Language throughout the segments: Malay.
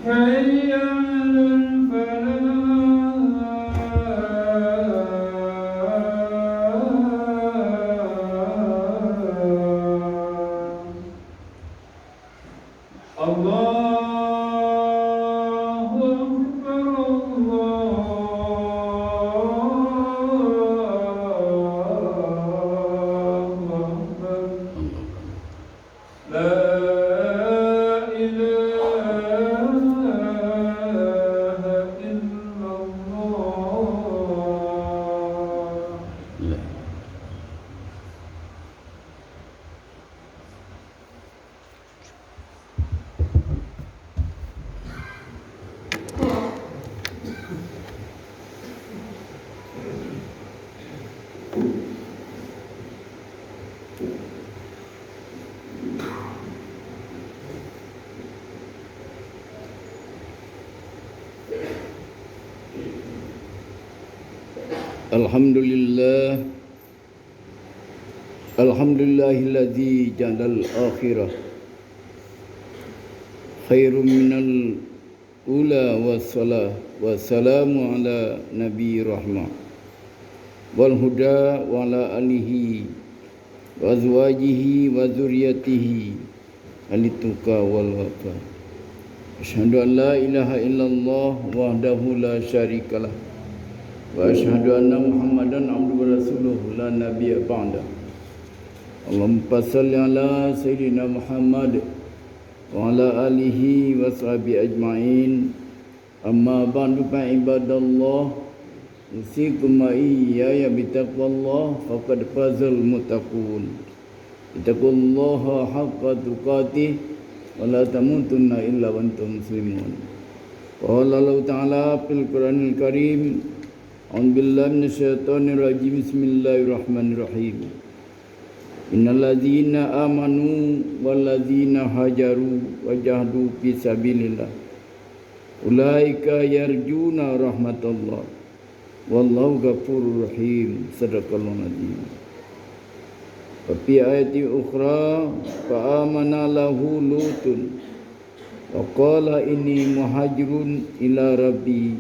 حي على الفلاح الله أكبر الله أكبر لا إله إلا الله. لا. Alhamdulillah, alhamdulillahilladzi ja'alal akhirah khairum minal ula wassalah wassalamu ala nabi rahmah wal huda wa ala alihi wa azwajihi wa dzurriyyatihi alituqa wal wafa. Asyhadu an la ilaha illallah wahdahu la syarikalah wa asyhadu anna Muhammadan abduhu wa rasuluhu la nabiyya ba'da. Allahumma shalli ala sayyidina Muhammad wa ala alihi wa sahbihi ajma'in. Amma ba'du fa ibadallah, usikum wa iyaya bitaqwallah faqad fazal muttaqun. Ittaqullaha haqqa tuqatih wa la tamutunna illa wa antum muslimun. Qala Allah ta'ala fil Qur'anil Karim, a'udzu billahi minasyaitonir rajim. Bismillahirrahmanirrahim. Innal ladzina amanu wal ladzina hajaru wa jahadu fi sabilillah ulaika yarjuna rahmatallah wallahu ghafurur rahim. Sadaqallahu azim. Wa fi ayati ukhra fa amana lahu lutun wa qala inni muhajirun ila rabbi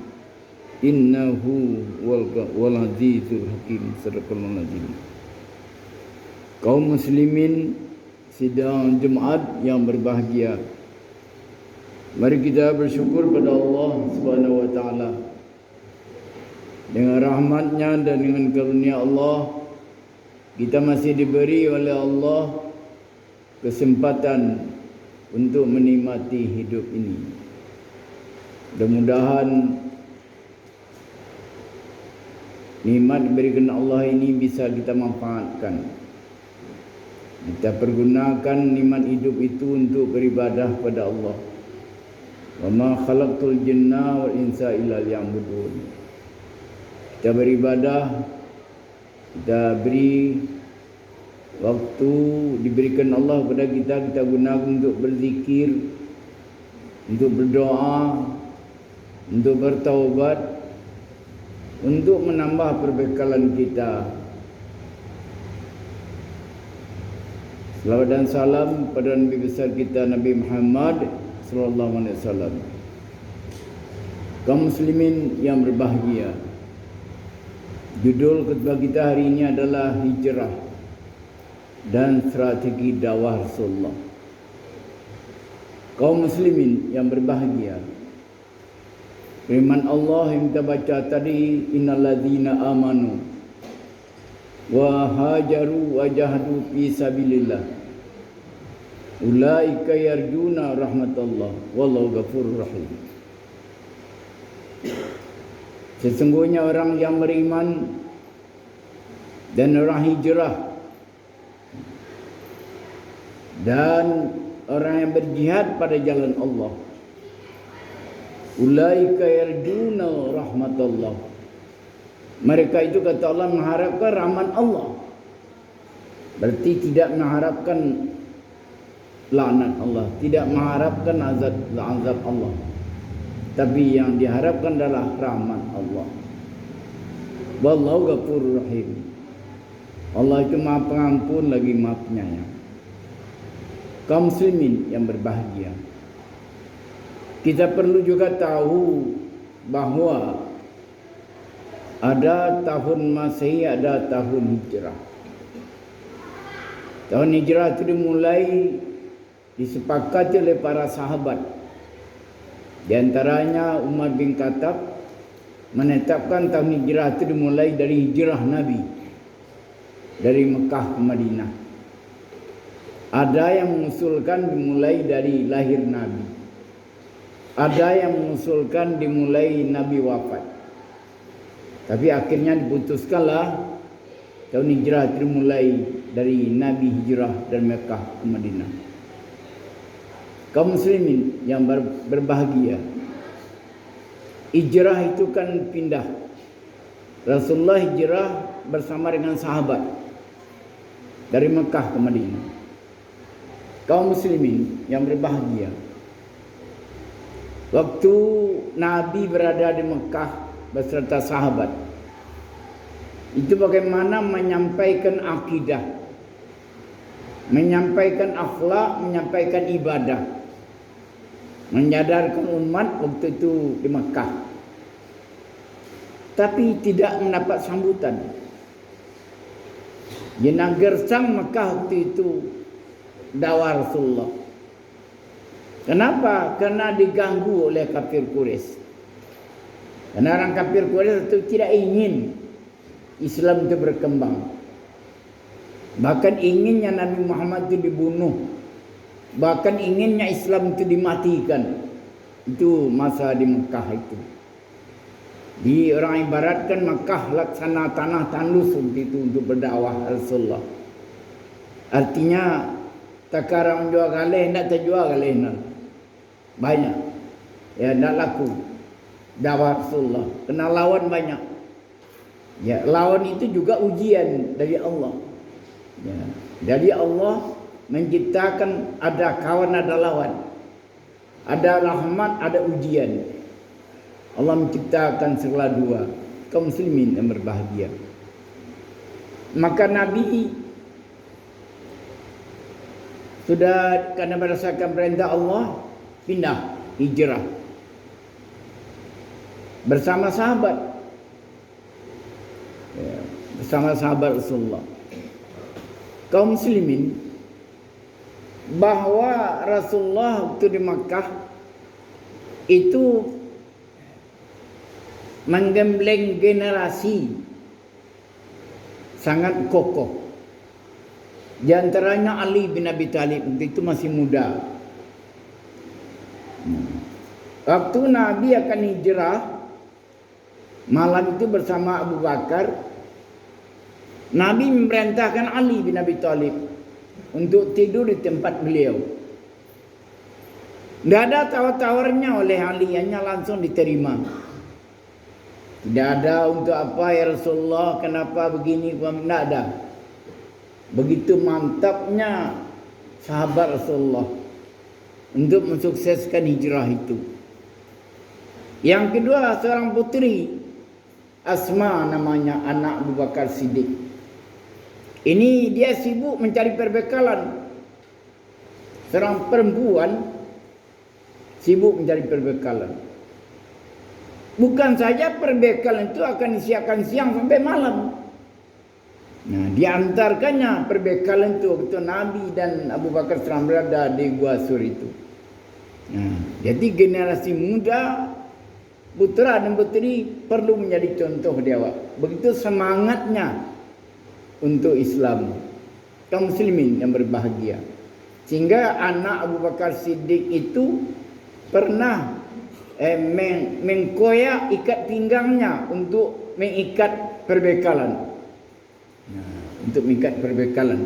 innahu wal azizul hakim. Sadaqallahu azim. Kaum muslimin sidang Jumaat yang berbahagia, mari kita bersyukur pada Allah Subhanahu wa taala. Dengan rahmatnya dan dengan karunia Allah, kita masih diberi oleh Allah kesempatan untuk menikmati hidup ini. Mudah-mudahan nikmat diberikan Allah ini bisa kita manfaatkan. Kita pergunakan nikmat hidup itu untuk beribadah pada Allah. Wa ma khalaqtul jinna wal insa illa liya'budun. Kita beribadah, kita beri waktu diberikan Allah kepada kita, kita gunakan untuk berzikir, untuk berdoa, untuk bertaubat, untuk menambah perbekalan kita. Salawat dan salam pada Nabi besar kita Nabi Muhammad sallallahu alaihi wasallam. Kaum muslimin yang berbahagia, judul khutbah kita hari ini adalah hijrah dan strategi dakwah Rasulullah. Kaum muslimin yang berbahagia, firman Allah yang kita baca tadi, innalladzina amanu wa hajaru wa jahadu fi sabilillah ulaika yarjuna rahmatallah wallahu ghafurur rahim. Sesungguhnya orang yang beriman dan orang hijrah dan orang yang berjihad pada jalan Allah, ulaika yarjuna rahmatallah, mereka itu kata Allah mengharapkan rahmat Allah. Berarti tidak mengharapkan laknat Allah, tidak mengharapkan azab Allah. Tapi yang diharapkan adalah rahmat Allah. Wallahu ghafurur rahim. Allah itu Maha Pengampun lagi Maha Penyayang. Kaum muslimin yang berbahagia, kita perlu juga tahu bahawa ada tahun Masehi, ada tahun Hijrah. Tahun Hijrah itu dimulai disepakati oleh para sahabat. Di antaranya Umar bin Khattab menetapkan tahun Hijrah itu dimulai dari hijrah Nabi dari Mekah ke Madinah. Ada yang mengusulkan dimulai dari lahir Nabi. Ada yang mengusulkan dimulai Nabi wafat. Tapi akhirnya diputuskanlah tahun hijrah dimulai dari Nabi hijrah dari Mekah ke Madinah. Kaum muslimin yang berbahagia, hijrah itu kan pindah. Rasulullah hijrah bersama dengan sahabat dari Mekah ke Madinah. Kaum muslimin yang berbahagia, waktu Nabi berada di Mekah beserta sahabat, itu bagaimana menyampaikan akidah, menyampaikan akhlak, menyampaikan ibadah, menyadarkan umat waktu itu di Mekah. Tapi tidak mendapat sambutan. Di Gersang Mekah waktu itu dakwah Rasulullah. Kenapa? Karena diganggu oleh kafir Quraisy. Karena orang kafir Quraisy itu tidak ingin Islam itu berkembang. Bahkan inginnya Nabi Muhammad itu dibunuh. Bahkan inginnya Islam itu dimatikan. Itu masa di Mekah itu. Di orang ibaratkan Mekah laksana tanah tandus itu untuk berdakwah Rasulullah. Artinya takarang jual galih, nak terjual galih nak. Banyak. Ya, nak laku. Dakwah Rasulullah. Kena lawan banyak. Ya, lawan itu juga ujian dari Allah. Ya, dari Allah menciptakan ada kawan, ada lawan. Ada rahmat, ada ujian. Allah menciptakan segala dua. Kaum muslimin yang berbahagia. Maka Nabi sudah karena berdasarkan perintah Allah pindah hijrah bersama sahabat, ya, bersama sahabat Rasulullah. Kaum muslimin, bahwa Rasulullah waktu di Makkah itu menggembleng generasi sangat kokoh. Di antaranya Ali bin Abi Thalib, waktu itu masih muda. Waktu Nabi akan hijrah malam itu bersama Abu Bakar, Nabi memerintahkan Ali bin Abi Thalib untuk tidur di tempat beliau. Tidak ada tawar-tawarnya oleh Ali, hanya langsung diterima. Tidak ada untuk apa ya Rasulullah, kenapa begini, tidak ada. Begitu mantapnya sahabat Rasulullah untuk mensukseskan hijrah itu. Yang kedua, seorang putri Asma namanya, anak Abu Bakar Siddiq. Ini dia sibuk mencari perbekalan. Seorang perempuan sibuk mencari perbekalan. Bukan saja perbekalan itu akan disiapkan siang sampai malam. Nah, diantarkannya perbekalan itu waktu Nabi dan Abu Bakar sedang berada di Gua Sur itu. Nah, jadi generasi muda, putra dan putri perlu menjadi contoh dia. Begitu semangatnya untuk Islam. Kaum muslimin yang berbahagia. Sehingga anak Abu Bakar Siddiq itu pernah mengkoyak ikat pinggangnya untuk mengikat perbekalan. Nah, untuk mengikat perbekalan.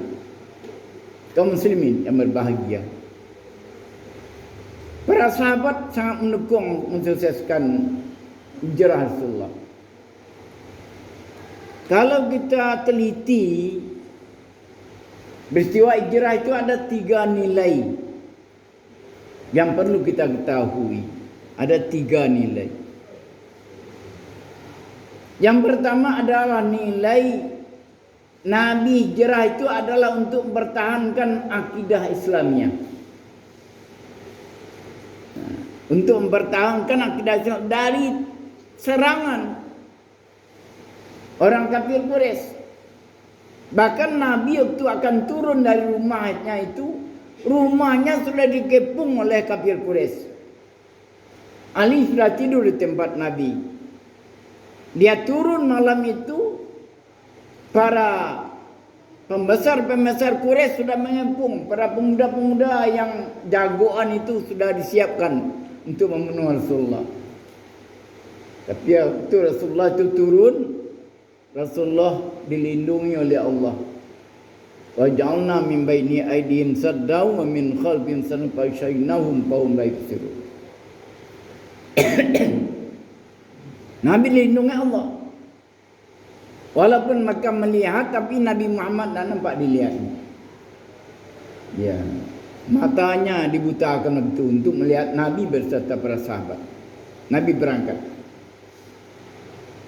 Kaum muslimin yang berbahagia. Para sahabat sangat mendukung mensukseskan hijrah Rasulullah. Kalau kita teliti peristiwa hijrah itu ada 3 nilai yang perlu kita ketahui. Ada 3 nilai. Yang pertama adalah nilai Nabi hijrah itu adalah untuk mempertahankan akidah Islamnya. untuk mempertahankan akidah Islam dari serangan orang kafir Quraisy. Bahkan Nabi waktu akan turun dari rumahnya itu, rumahnya sudah dikepung oleh kafir Quraisy. Ali sudah tidur di tempat Nabi. Dia turun malam itu, para pembesar-pembesar Quraisy sudah mengepung, para pemuda-pemuda yang jagoan itu sudah disiapkan untuk membunuh Rasulullah. Tapi waktu Rasulullah itu turun, Rasulullah dilindungi oleh Allah. Wa ja'alna min baini aydihim saddaw wa min khalfihim saddan fa shaynahum fa hum la yubsirun. Nabi dilindungi Allah. Walaupun Makkah melihat, tapi Nabi Muhammad tak nampak dilihat. Ya, matanya dibutakan waktu untuk melihat Nabi berserta para sahabat. Nabi berangkat.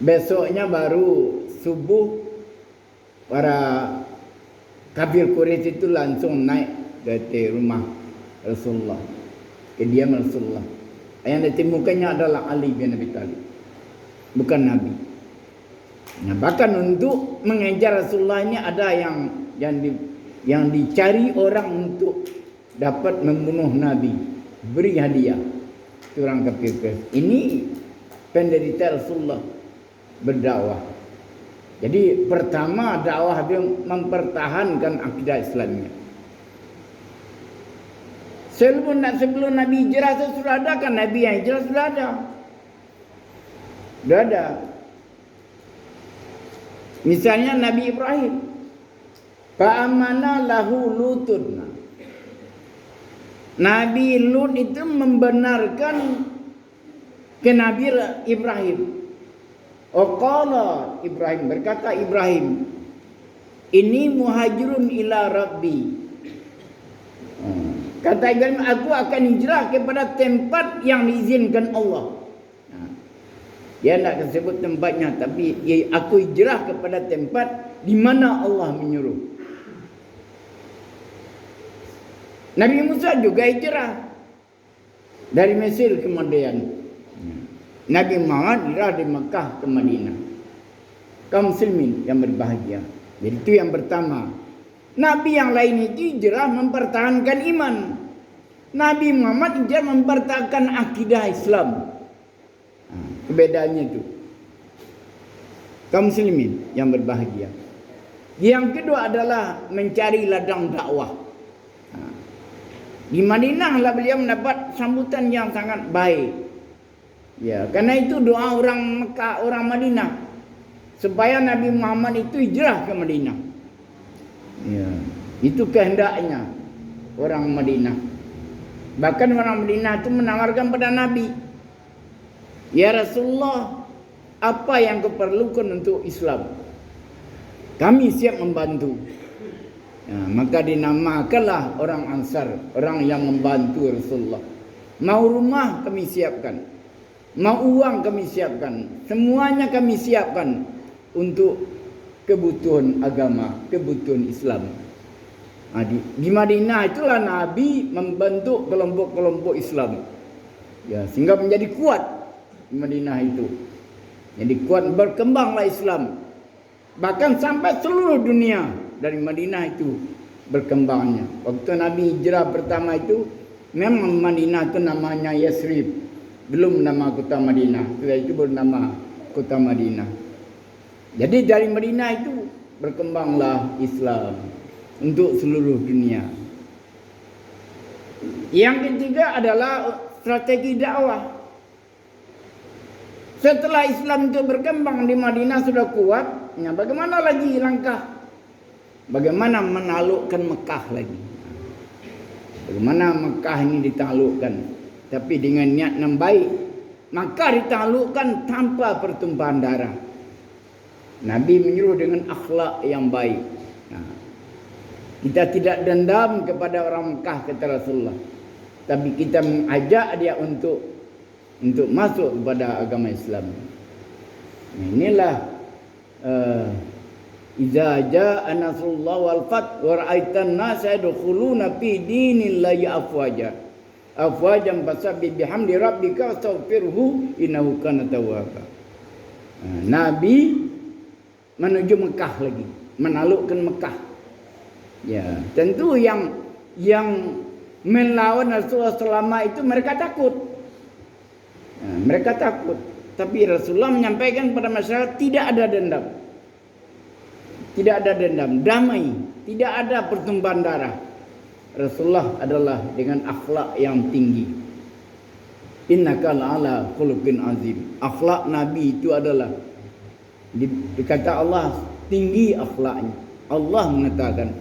Besoknya baru subuh, para kafir Quraisy itu langsung naik ke rumah Rasulullah, kediaman Rasulullah. Yang ditemukannya adalah Ali bin Abi Thalib, bukan Nabi. Nah, bahkan untuk mengejar Rasulullah ini ada yang dicari orang untuk dapat membunuh Nabi, beri hadiah. Itu orang kafir. Ini penderita Rasulullah berdakwah. Jadi pertama dakwah dia mempertahankan akidah Islamnya. Sebelum Nabi hijrah sudah ada kan, Nabi yang hijrah sudah ada. Sudah ada. Misalnya Nabi Ibrahim, fa'amana lahu Lutun. Nabi Lut itu membenarkan ke Nabi Ibrahim. Qala Ibrahim, berkata Ibrahim, ini muhajirun ila Rabbi. Kata Ibrahim, aku akan hijrah kepada tempat yang diizinkan Allah. Dia tidak sebut tempatnya, tapi aku hijrah kepada tempat di mana Allah menyuruh. Nabi Musa juga hijrah dari Mesir ke Madian. Nabi Muhammad hijrah dari Mekah ke Madinah. Kaum muslimin yang berbahagia. Jadi itu yang pertama. Nabi yang lain itu hijrah mempertahankan iman. Nabi Muhammad hijrah mempertahankan akidah Islam. Perbedaannya itu. Kaum muslimin yang berbahagia. Yang kedua adalah mencari ladang dakwah. Di Madinah lah beliau mendapat sambutan yang sangat baik. Ya, karena itu doa orang Mekah, orang Madinah, supaya Nabi Muhammad itu hijrah ke Madinah. Ya, itu kehendaknya orang Madinah. Bahkan orang Madinah itu menawarkan pada Nabi, ya Rasulullah, apa yang kau perlukan untuk Islam? Kami siap membantu. Ya, maka dinamakanlah orang Ansar, orang yang membantu Rasulullah. Mau rumah kami siapkan, mau uang kami siapkan, semuanya kami siapkan untuk kebutuhan agama, kebutuhan Islam. Nah, di Madinah itulah Nabi membentuk kelompok-kelompok Islam. Ya, sehingga menjadi kuat di Madinah itu. Jadi kuat, berkembanglah Islam. Bahkan sampai seluruh dunia dari Madinah itu berkembangnya. Waktu Nabi hijrah pertama itu, memang Madinah itu namanya Yasrib, belum nama kota Madinah. Setelah itu bernama kota Madinah. Jadi dari Madinah itu berkembanglah Islam untuk seluruh dunia. Yang ketiga adalah strategi dakwah. Setelah Islam itu berkembang di Madinah sudah kuat, ya bagaimana lagi langkah? Bagaimana menaklukkan Mekah lagi? Bagaimana Mekah ini ditaklukkan? Tapi dengan niat yang baik, maka ditaklukkan tanpa pertumpahan darah. Nabi menyuruh dengan akhlak yang baik. Nah, kita tidak dendam kepada orang Mekah, kata Rasulullah, tapi kita mengajak dia untuk masuk kepada agama Islam. Nah, inilah idza jaa nasrullah wal fath wa ra'aitan nasa yadkhuluna fi dinillahi afwaja. afwajan fasabbih bihamdi rabbika wastaghfirhu innahu kana tawwaba. Nabi menuju Mekah lagi, menaklukkan Mekah. Ya, tentu yang melawan Rasulullah selama itu mereka takut. Mereka takut. Tapi Rasulullah menyampaikan kepada masyarakat tidak ada dendam. Tidak ada dendam, damai, tidak ada pertumpahan darah. Rasulullah adalah dengan akhlak yang tinggi. Innaka la'ala khuluqin azim. Akhlak Nabi itu adalah dikata Allah tinggi akhlaknya. Allah mengatakan,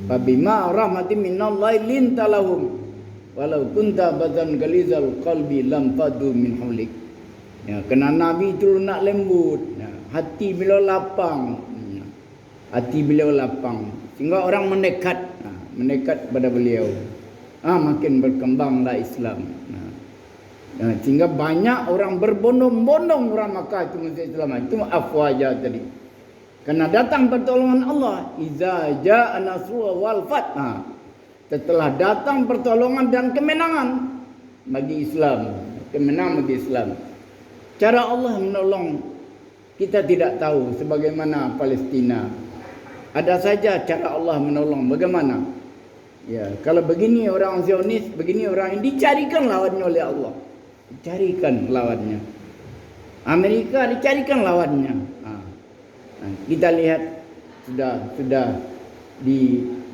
"Fabima rahmatin minallahi linta lahum walau kunta badzan galizal qalbi lam fadu min haulik." Ya, kerana Nabi itu lunak lembut, ya, hati beliau lapang. Hati beliau lapang sehingga orang mendekat kepada beliau. Makin berkembanglah Islam. Sehingga banyak orang berbondong-bondong orang Makkah itu masuk Islam. Itu afwaja tadi. Karena datang pertolongan Allah. Iza ja'a nasrullah wal fath. Setelah datang pertolongan dan kemenangan bagi Islam, kemenangan bagi Islam. Cara Allah menolong kita tidak tahu sebagaimana Palestina. Ada saja cara Allah menolong. Bagaimana? Ya, kalau begini orang Zionis, begini orang yang dicarikan lawannya oleh Allah. Dicarikan lawannya. Amerika dicarikan lawannya. Kita lihat sudah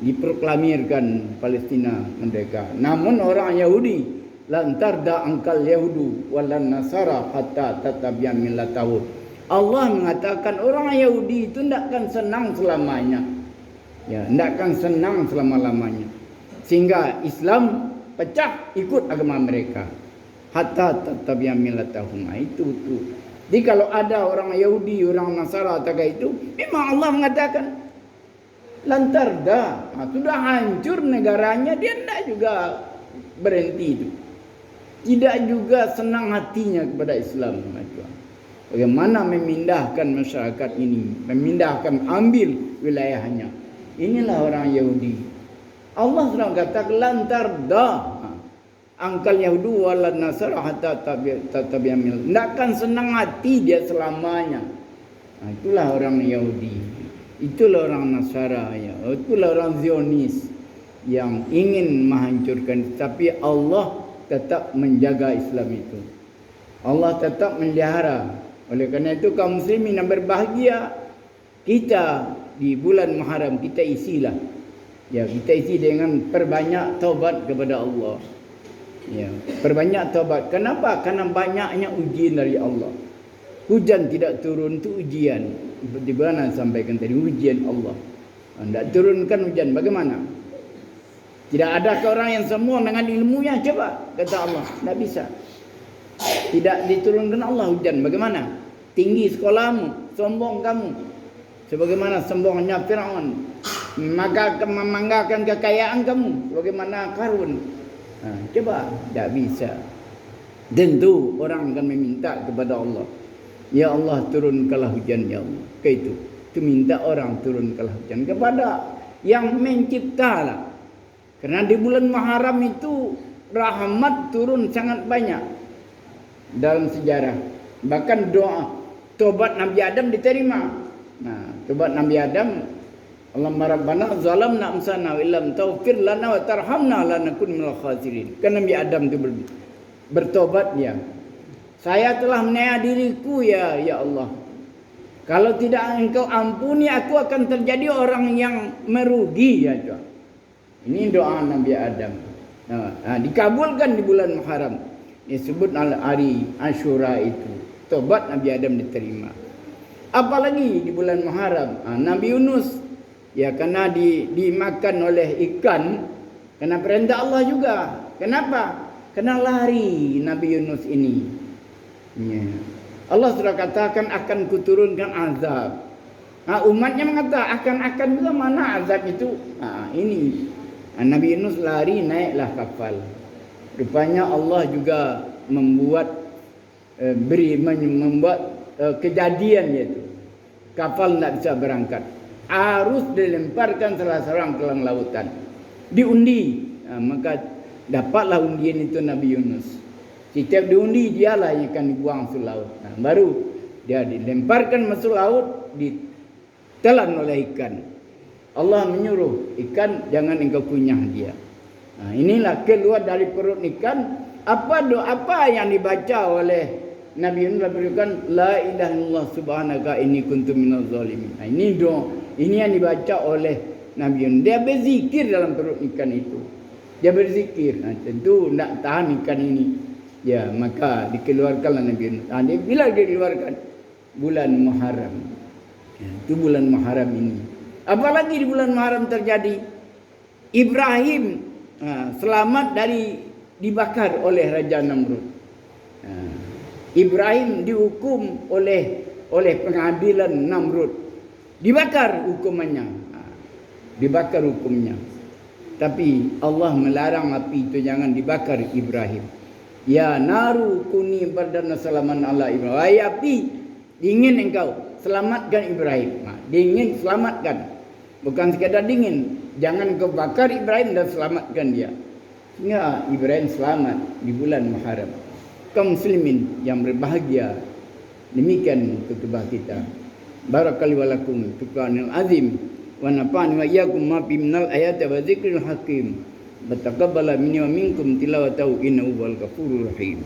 diproklamirkan Palestina merdeka. Namun orang Yahudi lantarda angkal Yahudu walan Nasara hatta tatabiyan millatahu. Allah mengatakan orang Yahudi itu tidak akan senang selamanya. Ya, tidak akan senang selama-lamanya. Sehingga Islam pecah ikut agama mereka. Hatta tatabiyan millatahum. Itu. Jadi kalau ada orang Yahudi, orang Nasara atau itu, memang Allah mengatakan lantarda. Sudah hancur negaranya, dia tidak juga berhenti itu. Tidak juga senang hatinya kepada Islam. Bagaimana memindahkan masyarakat ini, memindahkan, ambil wilayahnya. Inilah orang Yahudi. Allah sudah katakan lantarda angkal Yahudu walan Nasara hatta tatabiyan millah. Tidak akan senang hati dia selamanya. Itulah orang Yahudi. Itulah orang Nasara, ya. Itulah orang Zionis yang ingin menghancurkan. Tapi Allah tetap menjaga Islam itu. Allah tetap melihara. Oleh kerana itu kaum muslimin yang berbahagia, kita di bulan Muharram kita isilah. Ya, kita isi dengan perbanyak taubat kepada Allah. Ya, perbanyak taubat. Kenapa? Karena banyaknya ujian dari Allah. Hujan tidak turun itu ujian. Seperti mana sampaikan tadi, ujian Allah. Tidak turunkan hujan, bagaimana? Tidak ada orang yang semua dengan ilmunya, coba kata Allah, tidak bisa. Tidak diturunkan Allah hujan, bagaimana? Tinggi sekolahmu, sombong kamu. Sebagaimana sombongnya Firaun, maka memanggakan kekayaan kamu, bagaimana Qarun. Coba, tidak bisa. Tentu orang akan meminta kepada Allah, ya Allah turunkanlah hujan, ya Allah. Itu minta orang turunkanlah hujan kepada yang menciptalah. Karena di bulan Muharram itu rahmat turun sangat banyak dalam sejarah. Bahkan doa tobat Nabi Adam diterima. Tobat Nabi Adam, Allahumma rabbana zalamna anfusana wa illam taghfir lana wa tarhamna lanakun minal khasirin. Kan Nabi Adam itu bertobat dia. Saya telah menaya diriku ya Allah. Kalau tidak engkau ampuni, aku akan terjadi orang yang merugi, ya Tuhan. Ini doa Nabi Adam. Dikabulkan di bulan Muharram. Disebut hari Ashura itu. Tobat Nabi Adam diterima. Apalagi di bulan Muharram, Nabi Yunus, ya karena dimakan oleh ikan, karena perintah Allah juga. Kenapa? Karena lari Nabi Yunus ini. Ya. Allah sudah katakan akan kuturunkan azab. Umatnya mengatakan akan juga mana azab itu? Ini Nabi Yunus lari, naiklah kapal. Rupanya Allah juga membuat kejadian yaitu kapal tidak bisa berangkat. Arus dilemparkan salah seorang ke dalam lautan. Diundi, maka Dapatlah undian itu Nabi Yunus. Setiap diundi dialah yang akan dibuang masuk laut. Nah, baru dia dilemparkan masuk laut, ditelan oleh ikan. Allah menyuruh ikan, jangan engkau kunyah dia. Nah, inilah keluar dari perut ikan. Apa yang dibaca oleh Nabi Yunus berikan la ilaha illallah subhanaka inni kuntu minaz zalimin. Nah, ini yang dibaca oleh Nabi Yunus. Dia berzikir dalam perut ikan itu. Dia berzikir. Nah, tentu nak tahan ikan ini. Ya, maka dikeluarkanlah Nabi Yunus. Nah, bila dia dikeluarkan bulan Muharram. Ya, itu bulan Muharram ini. Apalagi di bulan Muharram terjadi Ibrahim selamat dari dibakar oleh Raja Namrud. Ibrahim dihukum oleh pengadilan Namrud. Dibakar hukumannya. Dibakar hukumnya. Tapi Allah melarang api itu jangan dibakar Ibrahim. Ya naru kuni bardana salaman ala Ibrahim. Wahai api, dingin engkau, selamatkan Ibrahim. Dingin, selamatkan. Bukan sekadar dingin. Jangan kau bakar Ibrahim dan selamatkan dia. Sehingga Ibrahim selamat di bulan Muharram. Kaum muslimin yang berbahagia. Demikian khutbah kita. Barakallahu walakum fi Qur'anil azim wa nafa'ani wa iyyakum ma fi minal ayati wa dzikril hakim. Wa taqabbala minni wa minkum tilawatahu innahu huwal ghafurur rahim.